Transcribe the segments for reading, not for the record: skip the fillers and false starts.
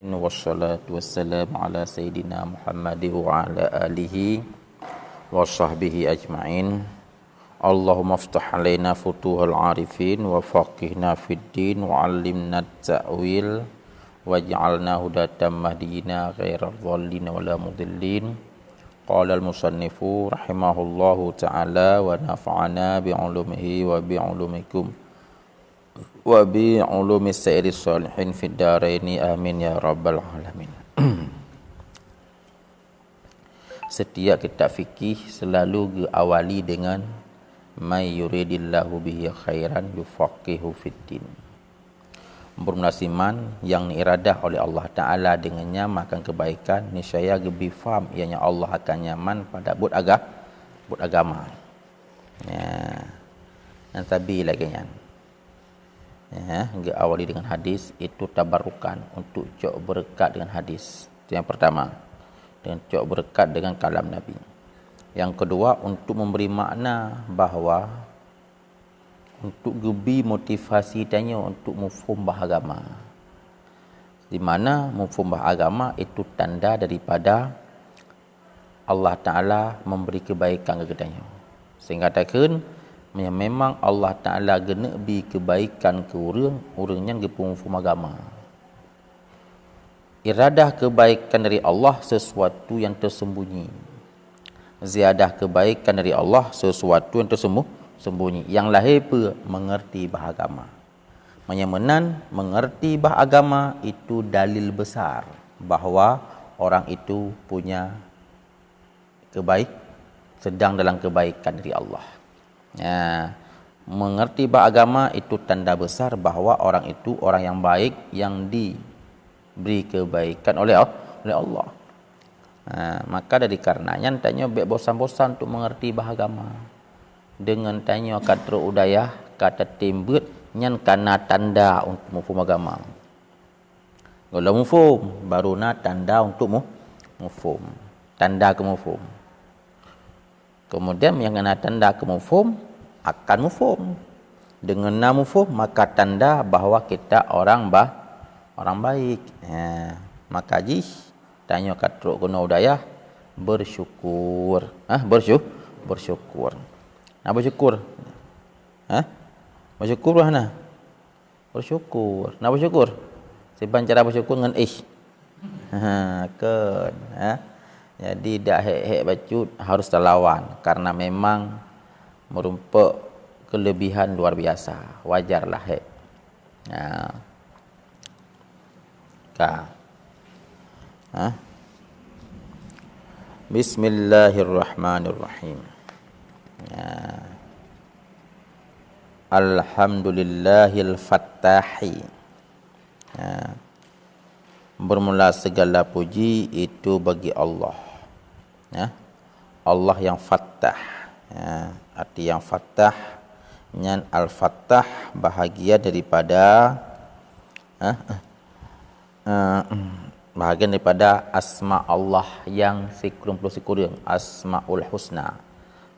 Wassalatu wassalamu ala Sayyidina Muhammad wa ala alihi wa sahbihi ajma'in. Allahumma aftah alaina futuhal arifin wa faqihna fid din wa allimna ta'wil waj'alna hudatan mahdiyina ghairal dhallin wa la mudillin. Qala al-musannifu rahimahullahu ta'ala wa nafa'ana bi'ulumihi wa bi'ulumikum wa bi ulumi sayyidis salihin fid daraini amin ya rabbal alamin. Setiap kitab fikih selalu diawali dengan may yuridillahu bihi khairan yufaqihu fid din. Bermunasiman yang diiradah oleh Allah Ta'ala dengannya makan kebaikan, niscaya gebi faham ianya Allah akan nyaman pada bud agama. Ya. Yang tabi lagi kan. Ya, awali dengan hadis itu tabarukan untuk cok berkat dengan hadis. Itu yang pertama. Dan cok berkat dengan kalam Nabi. Yang kedua untuk memberi makna bahawa untuk gebi motivasi tanya untuk mufhum bahagama. Di mana mufhum bahagama itu tanda daripada Allah Taala memberi kebaikan ke kitanya. Sehingga takkan yang memang Allah Ta'ala gena bi kebaikan ke orang yang gepung agama. Iradah kebaikan dari Allah sesuatu yang tersembunyi. Ziyadah kebaikan dari Allah sesuatu yang tersembunyi. Yang lahir pun mengerti bahagama. Menyemenan mengerti bahagama itu dalil besar bahawa orang itu punya sedang dalam kebaikan dari Allah. Ya, mengerti beragama itu tanda besar bahawa orang itu orang yang baik yang diberi kebaikan oleh Allah. Maka dari karenanya tanya baik bosan-bosan untuk mengerti beragama. Dengan tanya kata udayah, kata timbut nyan kana tanda untuk mufhum agama. Kalau mufhum baru na tanda untuk mufhum. Tanda ke mufhum. Kemudian yang kena tanda ke mufhum akan mufhum. Dengan nama mufhum maka tanda bahawa kita orang baik. Ya. Maka jih tanya katruk guna udayah bersyukur. Bersyukur. Nah bersyukur. Bersyukur mana? Bersyukur. Nak bersyukur? Seban cara bersyukur dengan kan. Jadi dak hek bacut harus terlawan karena memang merupakan kelebihan luar biasa. Wajarlah hek. Ya. Bismillahirrahmanirrahim. Ya. Alhamdulillahil fattahi. Ya. Bermula segala puji itu bagi Allah. Ya. Allah yang fattah. Ya. Arti yang fattah nyan al-fattah bahagia daripada bahagian daripada asma Allah yang sekurang-kurang asmaul husna.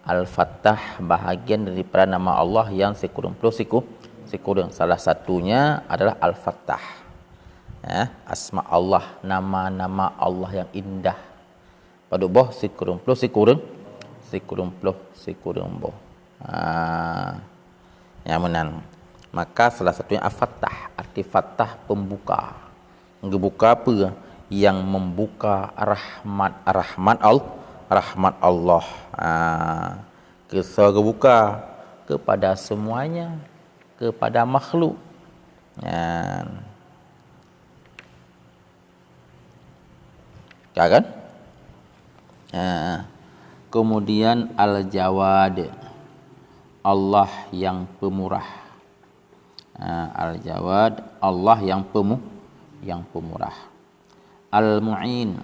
Al-fattah bahagian daripada nama Allah yang sekurang-kurang. Salah satunya adalah al-fattah. Ya, asma Allah, nama-nama Allah yang indah. Pada boh sekurang boh. Yang menan. Maka salah satunya al-fattah, arti fattah pembuka. Ngebuka apa? Yang membuka rahmat Allah. Kesa kebuka kepada semuanya, kepada makhluk. Ya. Kan? Kemudian Al-Jawad, Allah yang pemurah. Al-Jawad, Allah yang pemurah. Al-Mu'in,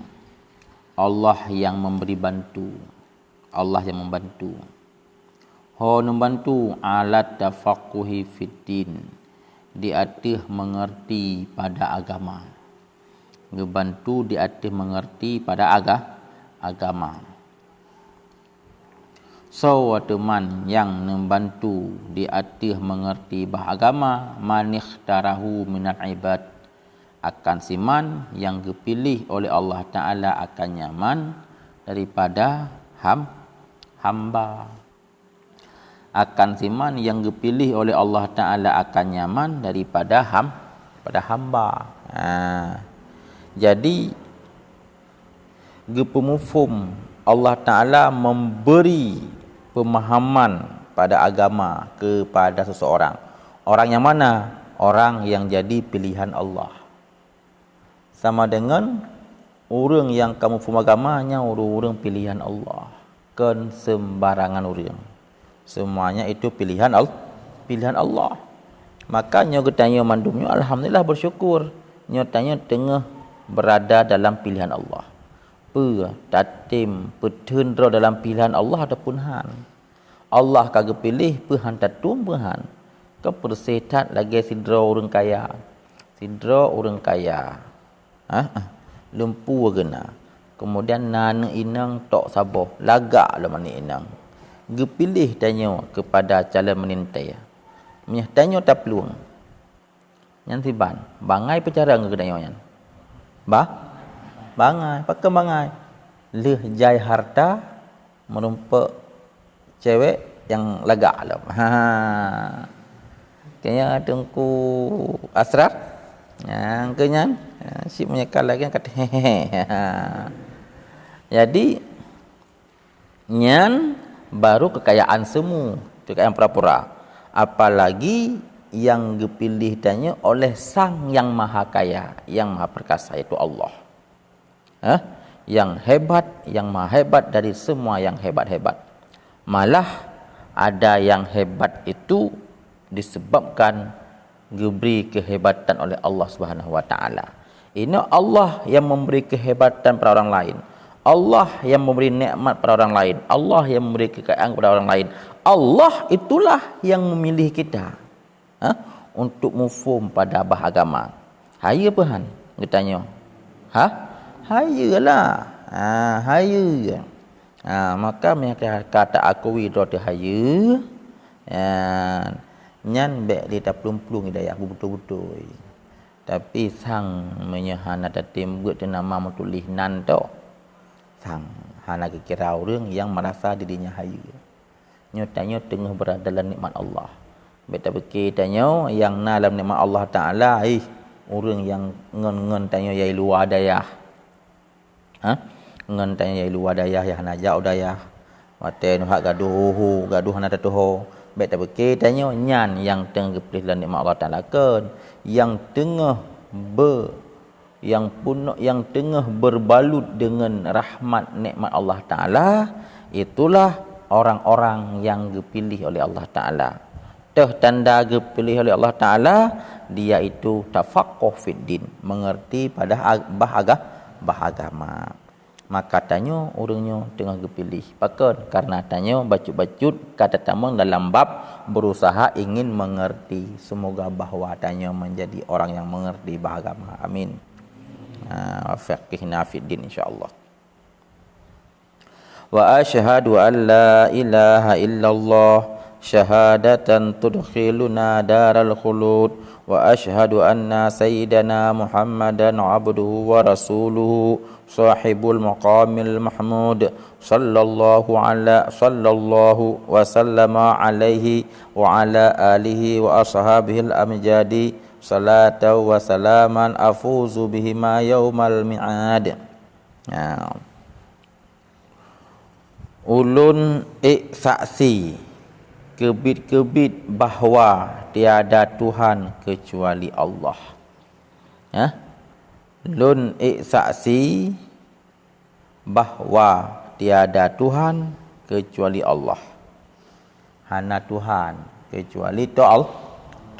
Allah yang memberi bantu. Allah yang membantu. Membantu alat tafaqquhi fiddin, di atas mengerti pada agama. Ngebantu di atas mengerti pada agama. So teman yang membantu di atas mengerti bahagama manikhtarahu minal ibad akan siman yang dipilih oleh Allah Ta'ala akan nyaman daripada hamba. Akan siman yang dipilih oleh Allah Ta'ala akan nyaman daripada hamba. Jadi gepemufum Allah Ta'ala memberi pemahaman pada agama kepada seseorang. Orang yang mana? Orang yang jadi pilihan Allah. Sama dengan orang yang kamu faham agamanya, orang-orang pilihan Allah. Kan sembarangan orang. Semuanya itu pilihan Allah. Makanya ketanya mandumnya, alhamdulillah bersyukur. Nyatanya tengah berada dalam pilihan Allah. Tatim petendra dalam pilihan Allah ataupun han. Allah kagak pilih pehan tatum pehan. Ke persetat lagi sidra orang kaya. Lempu gena. Kemudian nana inang tok saboh, lagak lah mana inang. Gepilih tanya kepada calon menintai. Tanya tak peluang. Yang tiban, bangai pecara ke tanya yan. Bangai, pakai bangai. Leh jai harta merumpak cewek yang lagak lah. Kayaknya tengku asrar. Yang kenyan si menyekal lagi yang kata hehehe. Jadi nyan baru kekayaan semu, kekayaan pura-pura. Apalagi yang dipilih tanya oleh Sang yang Maha Kaya, yang Maha Perkasa, itu Allah. Yang hebat, yang maha hebat dari semua yang hebat-hebat. Malah ada yang hebat itu disebabkan diberi kehebatan oleh Allah Subhanahu wa taala. Ini Allah yang memberi kehebatan pada orang lain. Allah yang memberi nikmat pada orang lain. Allah yang memberi kekayaan kepada orang lain. Allah itulah yang memilih kita untuk mufum pada abah agama. Haya apa han? Dia tanya. Hayalah. Haya. Maka mereka kata aku widro tu haya. Nyan bek dia tak pelung-pelung hidayah betul-betul. Tapi sang menyahan ada timbuk tu nama mutulih nan tu. Sang hana kira orang yang merasa dirinya haya. Nyatanya tengah berada dalam nikmat Allah. Beta fikir tanya yang dalam nikmat Allah Taala, orang yang ngen tanya yai luar dayah. Ngen tanya yai luar dayah ya hana jau dayah. Mate nu hak gaduh hana tatuho. Beta fikir tanya nyan yang tengah pilih dalam nikmat Allah Taala kan, yang tengah yang tengah berbalut dengan rahmat nikmat Allah Taala, itulah orang-orang yang dipilih oleh Allah Taala. Tanda dipilih oleh Allah Taala, dia itu tafaqquh fid din, mengerti pada agama. Maka tanya orangnya tengah dipilih. Pakon karena tanya bacut-bacut kata tamang dalam bab berusaha ingin mengerti. Semoga bahawa tanya menjadi orang yang mengerti agama. Amin. Faqihna fid din insyaallah. Wa asyhadu an la ilaha illallah syahadatan tudkhiluna daral khulud wa asyhadu anna sayyidana Muhammadan abduhu wa rasuluhu sahibul maqamil mahmud sallallahu wa sallama alaihi wa ala alihi wa ashabihil amjadi salatu wa salaman afuzu bihima yaumal mi'ad. Ulun saksi kebit-kebit bahawa tiada Tuhan kecuali Allah. Lun saksi bahawa tiada Tuhan kecuali Allah. Hana Tuhan kecuali tu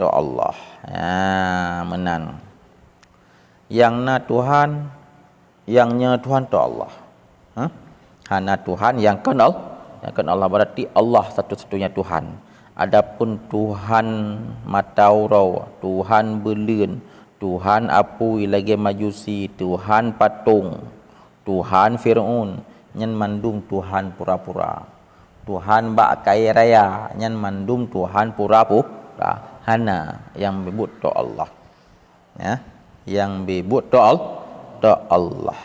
Allah. Menang. Yang na Tuhan, yangnya Tuhan tu Allah. Hana Tuhan yang kan Allah berarti Allah satu-satunya Tuhan. Adapun Tuhan Mataurau, Tuhan Belun, Tuhan Apui lagi Majusi, Tuhan Patung, Tuhan Fir'aun, nyan mandum Tuhan pura-pura. Tuhan Bak Kaya Raya, nyan mandum Tuhan pura-pura. Hana yang menyebut tu Allah. yang bebut to Allah.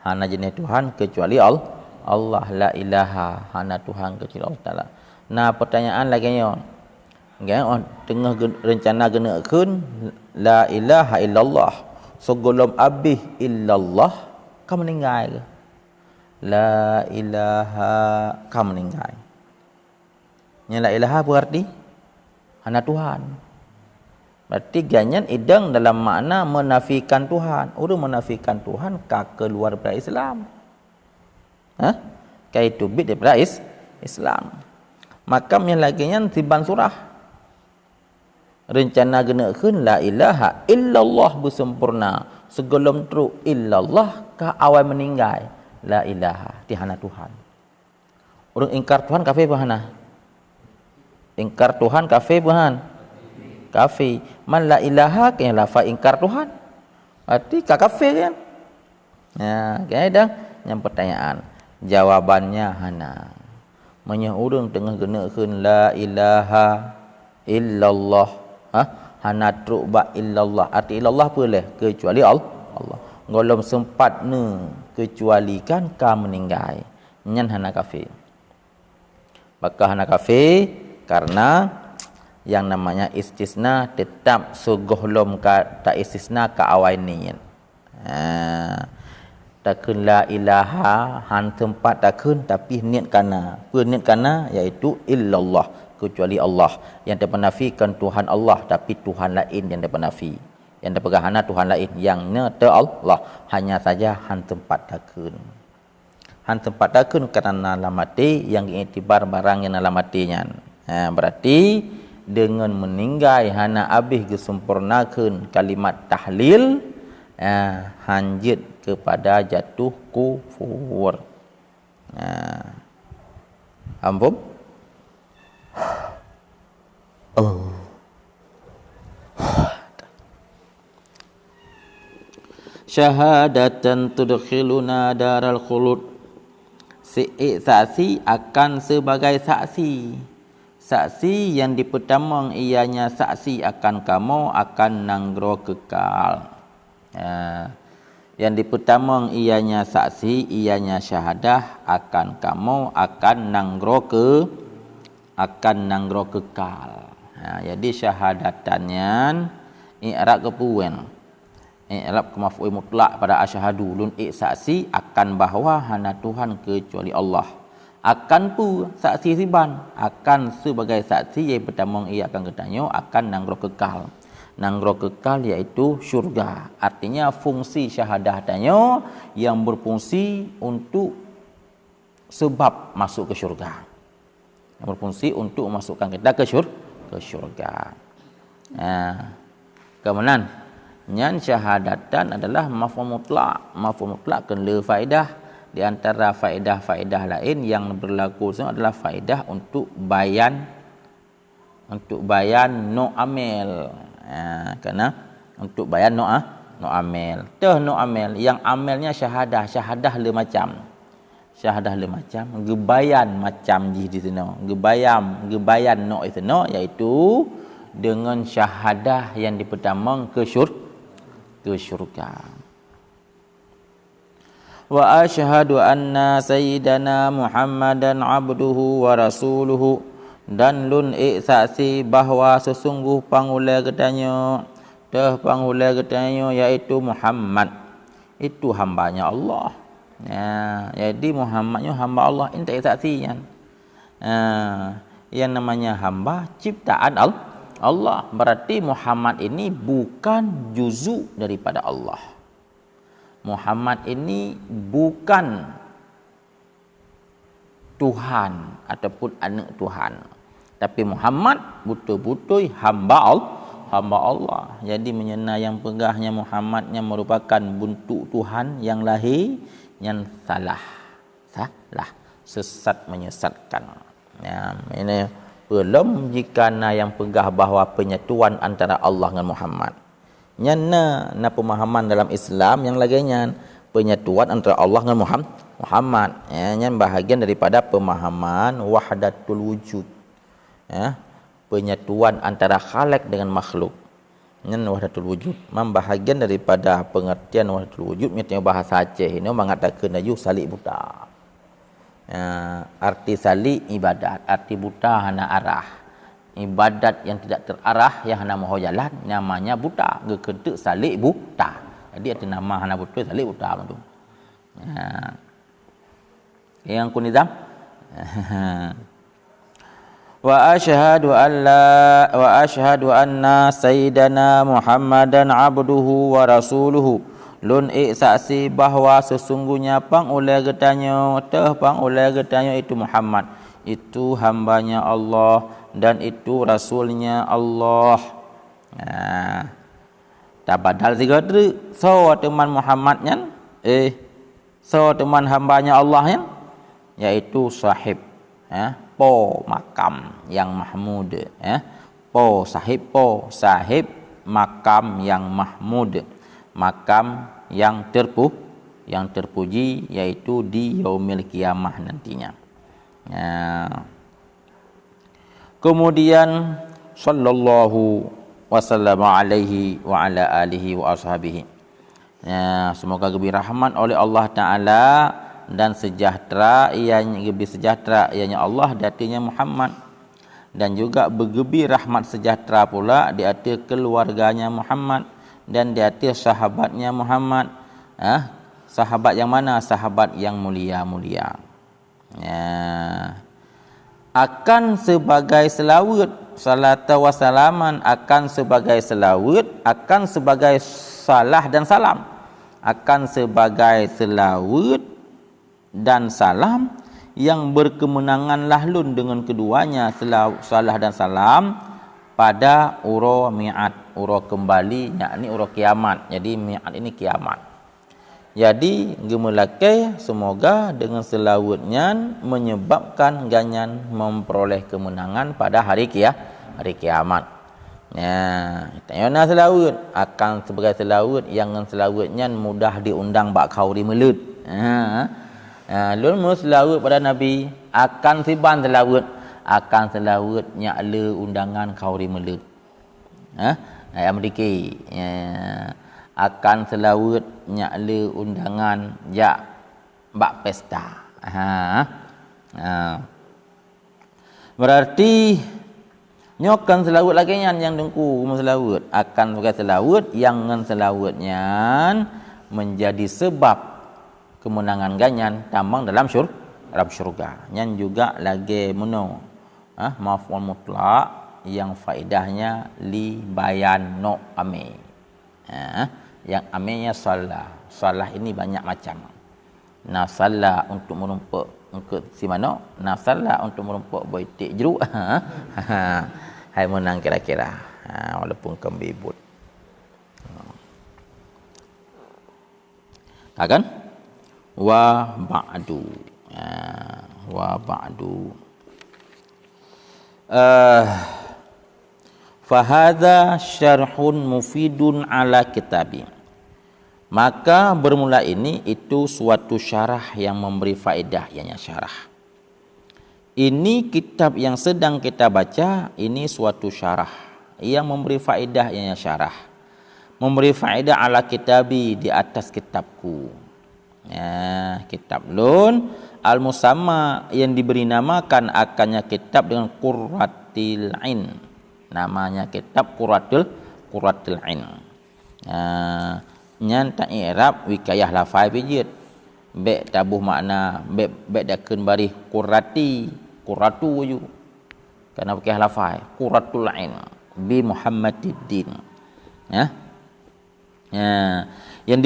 Hana jenis Tuhan kecuali Allah. La ilaha, hana Tuhan kecuali Allah Taala. Nah, pertanyaan lagi nya. Kan tengah rencana guna keun la ilaha illallah. Sebelum habis illallah kamu meninggal ke? La ilaha kamu meninggal. Nya la ilaha berarti hana Tuhan. Berarti ganyan idang dalam makna menafikan Tuhan. Urang menafikan Tuhan ka keluar daripada Islam. Kaitu bid daripada Islam. Maka yang lagi nya tiban surah. Rencana genekeun la ilaha illallah bersempurna. Sebelum tru illallah ka awal meninggal. La ilaha tihana Tuhan. Urang ingkar Tuhan kafir bahana. Ingkar Tuhan kafir bahan. Kafir. Man la ilaha kan lafa ingkar Tuhan. Berarti kafir kan? Ya, kan yang pertanyaan. Jawabannya hana. Manya urang tengah genekeun la ilaha illallah. Hana truk ba illallah. Arti illallah boleh kecuali Allah. Golom sempat ne kecualikan ka meninggal. Nyan hana kafir. Maka hana kafir karena yang namanya istisna tetap sugohlom ka tak istisna ka awal ni. Takun la ilaha han tempat takun tapi niat kana. Niat kana iaitu illallah kecuali Allah. Yang terpenafikan Tuhan Allah tapi Tuhan lain yang terpenafi. Yang terpegahana Tuhan lain yang ne Allah hanya saja han tempat takun. Han tempat takun kerana lamati yang iktibar barang yang lamatinya. Berarti dengan meninggal hana habis gesempurnakan kalimat tahlil hanjit kepada jatuh kufur. Ampun. Syahadatan tudkhiluna daral khulud. Saksi akan sebagai saksi. Saksi yang dipertamang ianya saksi akan kamu akan nanggro kekal. Yang dipertamang ianya saksi ianya syahadah akan kamu akan nanggro kekal. Jadi syahadatannya i'rab kepuan. I'rab maf'ul mutlak pada asyhadu lun saksi akan bahawa hana Tuhan kecuali Allah. Akan pu saksi siban akan sebagai saksi yang pertama ia akan ketanya akan nanggro kekal. Nanggro kekal iaitu syurga. Artinya fungsi syahadah tanya yang berfungsi untuk sebab masuk ke syurga. Yang berfungsi untuk memasukkan kita ke syurga. Kemudian nyan syahadatan adalah mafhum mutlak. Mafhum mutlak kan le faedah. Di antara faedah-faedah lain yang berlaku adalah faedah untuk bayan no amel. Karena untuk bayan no amel. No amel yang amelnya syahadah le macam. Syahadah le macam gebayan macam di sana. Gebayan no itu no iaitu dengan syahadah yang dipertamang ke syurga. Wa asyhadu anna sayyidana Muhammadan abduhu wa rasuluhu. Dan lun saksi bahawa sesungguh panggula katanya iaitu Muhammad itu hambanya Allah. Jadi Muhammadnya hamba Allah. Ini saksinya. Yang namanya hamba ciptaan Allah. Berarti Muhammad ini bukan juzu daripada Allah. Muhammad ini bukan Tuhan ataupun anak Tuhan. Tapi Muhammad betul-betul hamba Allah. Jadi menyena yang pegahnya Muhammadnya merupakan bentuk Tuhan yang lahir yang salah. Sesat menyesatkan. Ini belum jika yang pegah bahawa penyatuan antara Allah dengan Muhammad. Nyana pemahaman dalam Islam yang laginya penyatuan antara Allah dengan Muhammad. Yang bahagian daripada pemahaman wahdatul wujud. Penyatuan antara khalik dengan makhluk. Nyen wahdatul wujud. Membahagian daripada pengertian wahdatul wujud misalnya bahasa Aceh ini mengatakan ayu salik buta. Arti salik ibadat, arti buta hana arah. Ibadat yang tidak terarah yang hana mahu jalan namanya buta. Gekedek salik buta. Jadi arti nama hana buta salik buta tu. Yang kunizam. Wa asyhadu anna sayyidana Muhammadan abduhu wa rasuluhu. Lun saksi bahawa sesungguhnya pangulai getanya itu Muhammad, itu hambanya Allah dan itu rasulnya Allah. Tak badal tiga tu. So teman Muhammadnya so teman hambanya Allahnya yaitu sahib po makam yang mahmud sahib makam yang mahmud, makam yang terpuji yaitu di yaumil kiamah nantinya. Kemudian sallallahu wasallam alaihi wa ala alihi wa ashabihi. Semoga lebih rahmat oleh Allah Ta'ala dan sejahtera ianya lebih sejahtera ianya Allah di hatinya Muhammad, dan juga bergebi rahmat sejahtera pula di hati keluarganya Muhammad dan di hati sahabatnya Muhammad. Sahabat yang mana? Sahabat yang mulia-mulia. Akan sebagai selawat salat wa salaman, akan sebagai selawat, akan sebagai salah dan salam, akan sebagai selawat dan salam yang berkemenangan lahlun dengan keduanya, salah dan salam pada uro mi'at, uro kembali, yakni uro kiamat. Jadi mi'at ini kiamat. Jadi gemelakai semoga dengan selawatnya menyebabkan ganyan memperoleh kemenangan pada hari kiamat. Tanya selawat akan sebagai selawat yang selawatnya mudah diundang bak kauri melut. Lun selawat pada Nabi akan siban selawat, akan selawat nyakle undangan kauri melut. Ameriki akan selawat nyakle undangan jak bak pesta. Berarti nyokan selawat lagi yang dengku selawat akan sebagai selawat yang selawatnya menjadi sebab kemenangan ganyan tambang dalam syurga. Yang juga lagi meno maf'ul mutlak yang faedahnya li bayan no ame. Yang amenya salah ini banyak macam. Salah untuk merumpak untuk si mana? Salah untuk merumpak boitik jeruk. Hai menang kira-kira. Walaupun kembibut. Tak kan? Wa ba'du. Fahadha syarhun mufidun ala kitabi. Maka bermula ini itu suatu syarah yang memberi faedah, ianya syarah. Ini kitab yang sedang kita baca, ini suatu syarah yang memberi faedah, ianya syarah. Memberi faedah ala kitabi, di atas kitabku. Kitab lun al-musamma yang diberi namakan akannya kitab dengan Qurratil Ain. Namanya kitab Qurratil Ain. Nyanta i'rab wikayah lafai pijit. Bek tabuh makna bek dakun bari qurratu ju. Karena wikayah lafai Qurratul Ain bi Muhammadiddin. Yang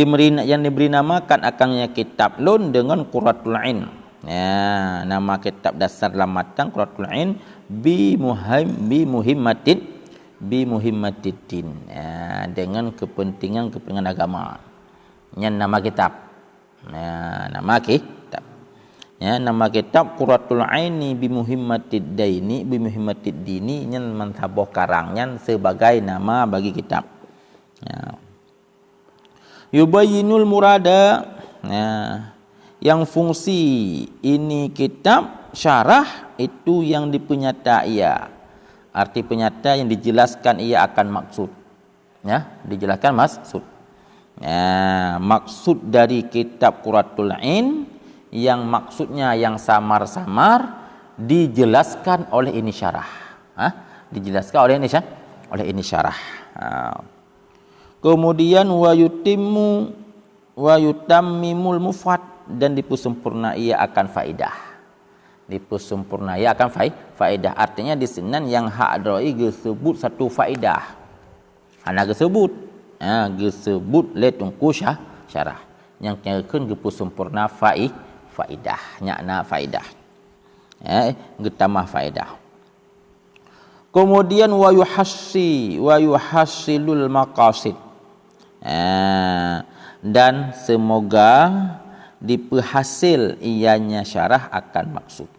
diberi namakan akannya kitab lun dengan Qurratul Ain. Nama kitab dasar lamatan Qurratul Ain bi muhimmatiddin, dengan kepentingan agama. Yang nama kitab. Nama kitab. Nama kitab Qurratul Aini bi muhimmatiddini yang mentabah karangnya sebagai nama bagi kitab. Yubayyinul murada. Yang fungsi ini kitab syarah itu yang dipenyata ia. Arti penyata yang dijelaskan ia akan maksud. Ya, dijelaskan maksud. Maksud dari kitab Qurratul Ain yang maksudnya yang samar-samar dijelaskan oleh ini syarah. Dijelaskan oleh ini syarah. Kemudian wa yutammimul mufrad, dan dipusempurna ia akan faedah. Dipusempurna ia akan faedah. Artinya di sini yang hak adroi gesebut satu faedah. Ana gesebut gesebut letungku syarah. Yang kirakan gepusempurna faedah. Nyakna faedah. Getambah faedah. Kemudian wa yuhassilul maqasid. Dan semoga diperhasil ianya syarah akan maksud.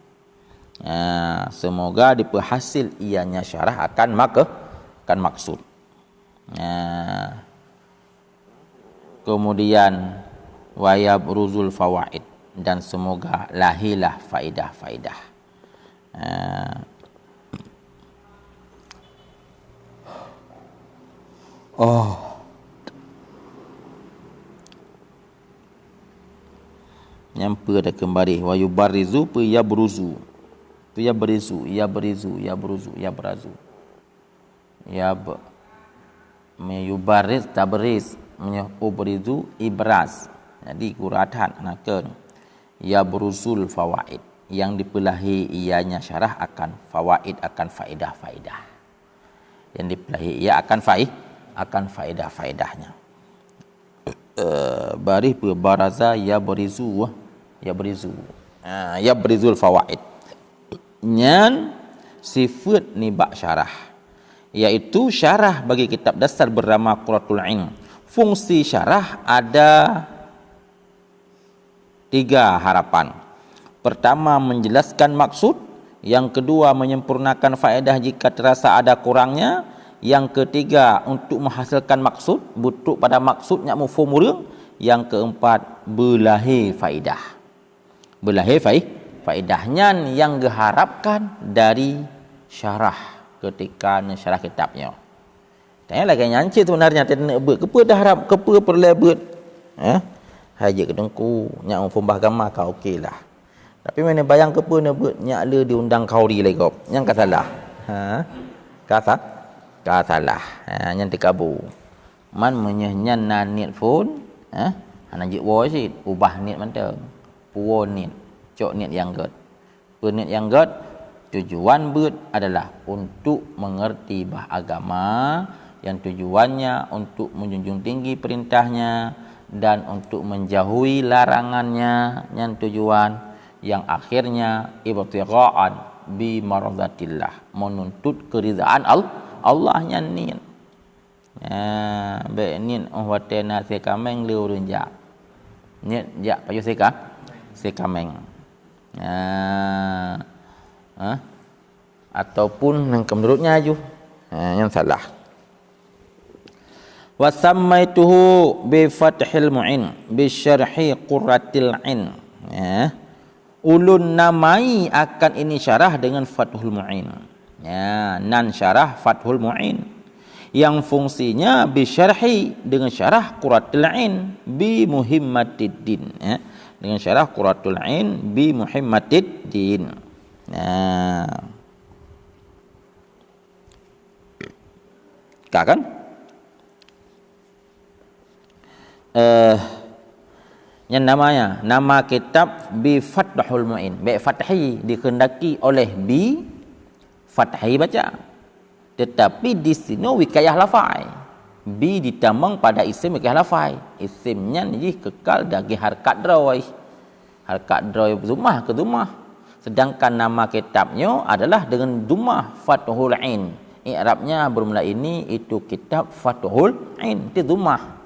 Semoga diperhasil ianya syarah akan maksud. Kemudian wa yabruzul fawaid, dan semoga lahilah faedah-faedah. Nyampa dah kembali wa yubarizu yabruzu yubariz tabriz ubrizu ibraz. Jadi kuratan anakan yabruzul fawaid, yang dipelahi ianya syarah akan fawaid, akan faedah-faedah. Yang dipelahi ia akan faedah-faedahnya. Barih baraza yabrizul fawaid. Nyan sifat nibak syarah, iaitu syarah bagi kitab dasar bernama Qurratul Ain. Fungsi syarah ada 3 harapan. Pertama, menjelaskan maksud. Yang kedua, menyempurnakan faedah jika terasa ada kurangnya. Yang ketiga, untuk menghasilkan maksud, butuh pada maksudnya mufhum. Yang keempat, berlahir faedah. Berlahir faedahnya yang diharapkan dari syarah ketika syarah kitabnya. Tanya lagi nyanci sebenarnya tidak buat kepa dah harap kepa perlu buat. Haji kedengku nyak mufhum agama kau okeylah. Tapi mana bayang kepa nak buat nyak le diundang kauri lagi kau. Yang kata salah. Kata salah. Yang dikabu. Man menyenyan niat pun anajik wasit ubah niat mantap. Puon niat, cok niat yang god. Niat yang god tujuan buat adalah untuk mengerti bah agama, yang tujuannya untuk menjunjung tinggi perintahnya dan untuk menjauhi larangannya, yang tujuan yang akhirnya ibtigha'an bi mardatillah, menuntut keridaan Allah nya niat. Niat watena sekameng liurunja. Niat jak payu sekameng. Ataupun yang menurutnya aju yang salah. Wa sammaituhu bi fathil mu'in bi syarhi Qurratil Ain. Ulun namai akan ini syarah dengan Fathul Mu'in. Nan syarah Fathul Mu'in yang fungsinya bi syarhi dengan syarah Qurratil Ain bi muhimmatiddin. Dengan syarah Qurratul Ain bi muhimmatiddin. Kan? Yang namanya nama kitab bi Fathul Mu'in, bi fathi dikehendaki oleh bi fathi baca, tetapi di sini wikayah lafai bi ditambang pada isim wikayah lafai. Isimnya ni kekal dagi harkat drawai, harkat drawai zumah ke zumah, sedangkan nama kitabnya adalah dengan zumah Fathul Ain. I'rabnya bermula ini itu kitab Fathul Ain itu zumah.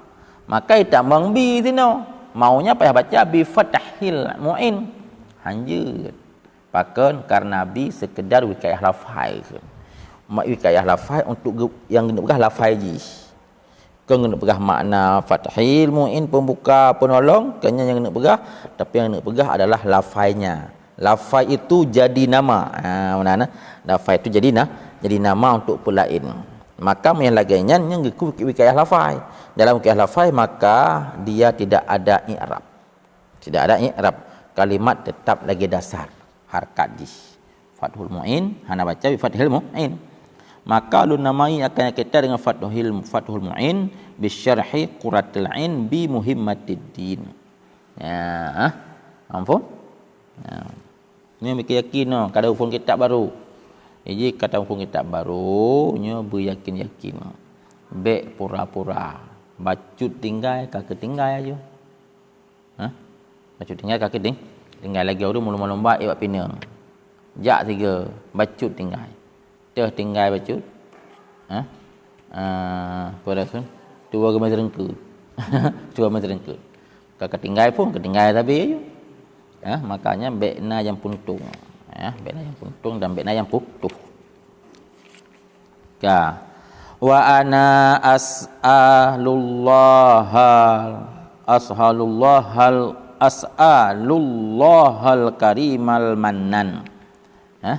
Maka ditambang bi sino. Maunya payah baca bi fathil mu'in. Hanjut. Pakan karena bi sekedar wikayah lafai. Wikayah lafai untuk yang kena pegah lafai ji. Kena pegah makna fathil mu'in pembuka penolong, kena yang kena pegah, tapi yang kena pegah adalah lafainya. Lafai itu jadi nama. Mana? Lafai itu jadi nama untuk pelain. Maka yang lagainya yang wikayah lafai. Dalam wikayah lafai maka dia tidak ada i'rab. Tidak ada i'rab. Kalimat tetap lagi dasar. Harkat di fathul mu'in, hana baca bi fathil mu'in. Maka ulun namai akan kita dengan fathul mu'in bisyarhi quratul ain bi muhimmatiddin. Ya, ampun. Ya. Ini mikir yakin no, kada pun kitab baru. Jadi kata pun kitab baru, nya beryakin-yakin. Bek pura-pura. Bacut tinggal kaki tinggal aja. Ha? Bacut tinggal kaki tinggal lagi orang mula-mula buat pina. Jak 3, bacut tinggal. Teh tinggal bacut. Ha? Pada sun 2 gemar rengke. 2 gemar rengke. Kaki tinggal pun ketinggal tapi aja. Ya, makanya bekna yang puntung. Ya, bekna yang puntung dan bekna yang putuh. Ya. Wa ana as'alullahal karimal mannan. Ha?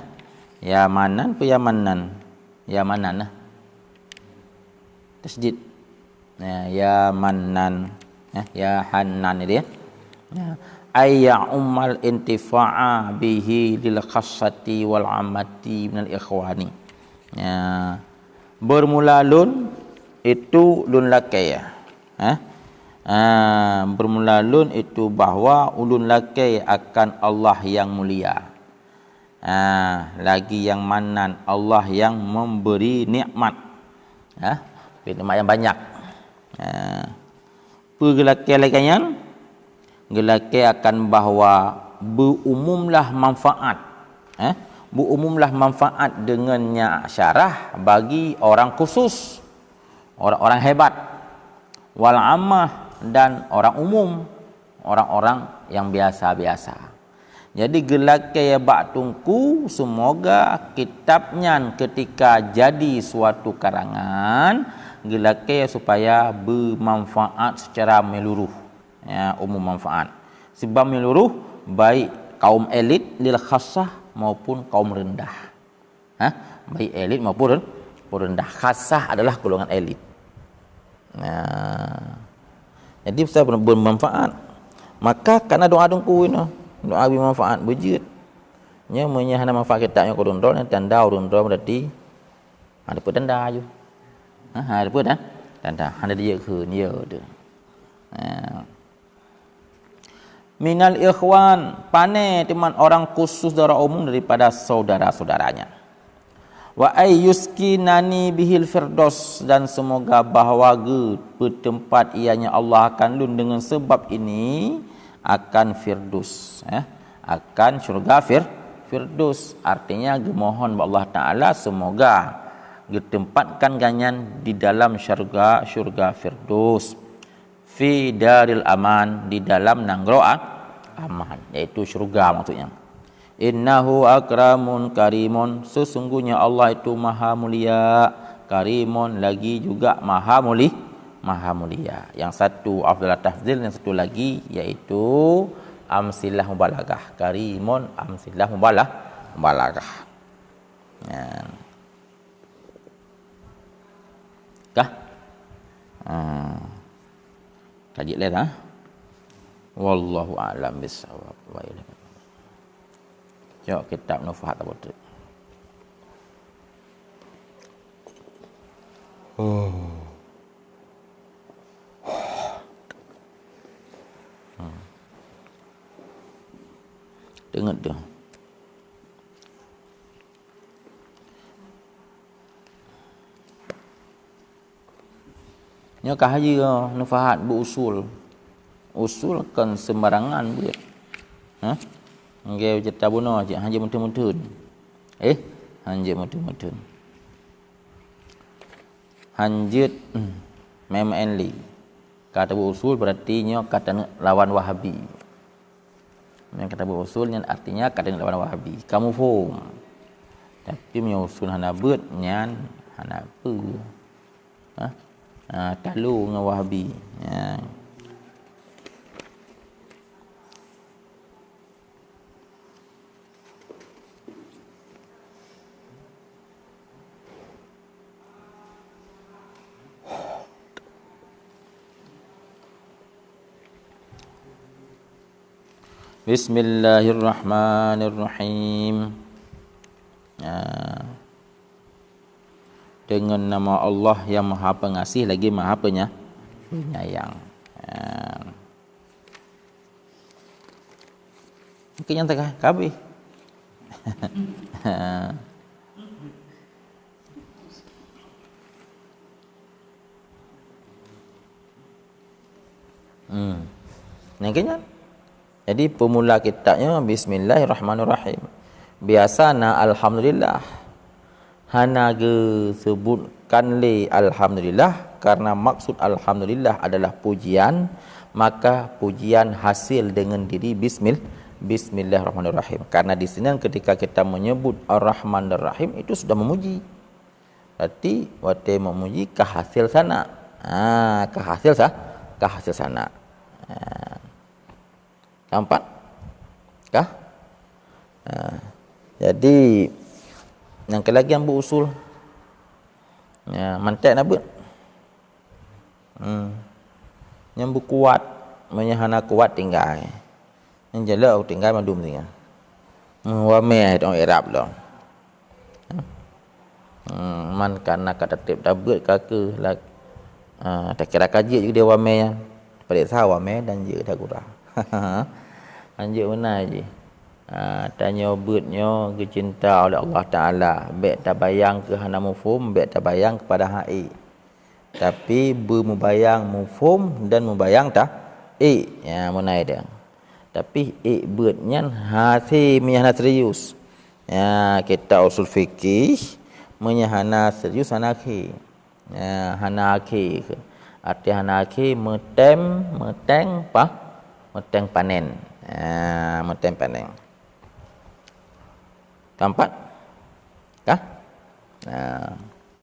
Ya manan apa ya manan? Ya manan lah. Tasdid. Ya manan. Ya hanan ini dia. Ya. Ayya ummal intifa'a bihi lil khassati wal amati minal ikhwani. Ya. Bermula lun itu lun lakai ya. Bermula lun itu bahawa ulun lakai akan Allah yang mulia. Lagi yang manan, Allah yang memberi nikmat. Nikmat yang banyak. Pergelakai lagian gelake akan bahawa berumumlah manfaat berumumlah manfaat dengannya syarah bagi orang khusus, orang-orang hebat, wal ammah dan orang umum, orang-orang yang biasa-biasa. Jadi gelake bak tungku semoga kitabnya ketika jadi suatu karangan gelake supaya bermanfaat secara menyeluruh. Ya, umum manfaat. Sebab menyeluruh baik kaum elit lil khassah maupun kaum rendah. Baik elit maupun rendah. Khassah adalah golongan elit. Jadi saya bermanfaat. Maka karena doa dengku ini, doa bermanfaat berjid. Nya menyahana manfaat kita yang kodondol yang tanda kodondol berarti ada petanda aja. Ada petanda. Tanda hanya dia ke dia tu. Minal ikhwan, pane teman orang khusus dari umum daripada saudara-saudaranya. Wa ayyuskinani bihil firdaus, dan semoga bahawa bertempat ianya Allah akan lun dengan sebab ini akan firdaus, akan syurga firdaus. Artinya gemohon Allah Taala semoga ditempatkan ganyan di dalam syurga firdaus, fi daril aman, di dalam nanggroa aman, yaitu syurga maksudnya. Innahu akramun karimun, sesungguhnya Allah itu maha mulia, karimun lagi juga maha mulia. Yang satu afdal tafdhil, yang satu lagi yaitu amsilah mubalaghah. Karimun amsilah mubalaghah. Kah? Kaji lihat wallahu a'lam bissawab. Jom kitab Nufahat Abu Trik. Dengar tu. Nya kahaji Nufahat berusul. Usul kan sembarangan buat. Nggak cerita bunuh aja, hanya muntun-muntun. Hanya muntun-muntun. Hanjit memang kata berusul berarti nya kata lawan Wahabi. Yang kata berusul yang artinya kata lawan Wahabi. Kamu faham. Tapi menyusul hana beut nyan hana apa. Talu dengan Wahabi. Bismillahirrahmanirrahim. Dengan nama Allah yang Maha Pengasih lagi Maha Penyayang. Mungkin yang tengah kabeh. Namanya. Jadi pemula kitabnya Bismillahirrahmanirrahim. Biasana alhamdulillah. Hana ge sebutkan le alhamdulillah karena maksud alhamdulillah adalah pujian, maka pujian hasil dengan diri Bismillahirrahmanirrahim. Karena di sini ketika kita menyebut Ar-Rahman Ar-Rahim itu sudah memuji. Berarti wate memuji ke hasil sana. Ke hasil sana. Nampak? Kah? Jadi yang lagi yang berusul. Mantek nak buat. Yang berkuat, menyahana kuat tinggal. Yang jelas tinggal madum tinggal. Wa meh dong Arab dah. Man karena kata tip dabut kake lah. Tak kira kaji juga dia wa meh. Pada tahu wa meh dan je dah kurang. Anjir mana je. Tanya beutnya kecinta oleh Allah Taala, baik tabayang ke hana mufhum, baik tabayang kepada hai. Tapi bermubayang mufhum dan mubayang tak ya mana dia. Tapi beutnya hati menyahana serius. Ya kita usul fikih menyahana serius hanaki. Ya hanaki. Arti hanaki meteng panen. Meteng panen. Tampak? Kah?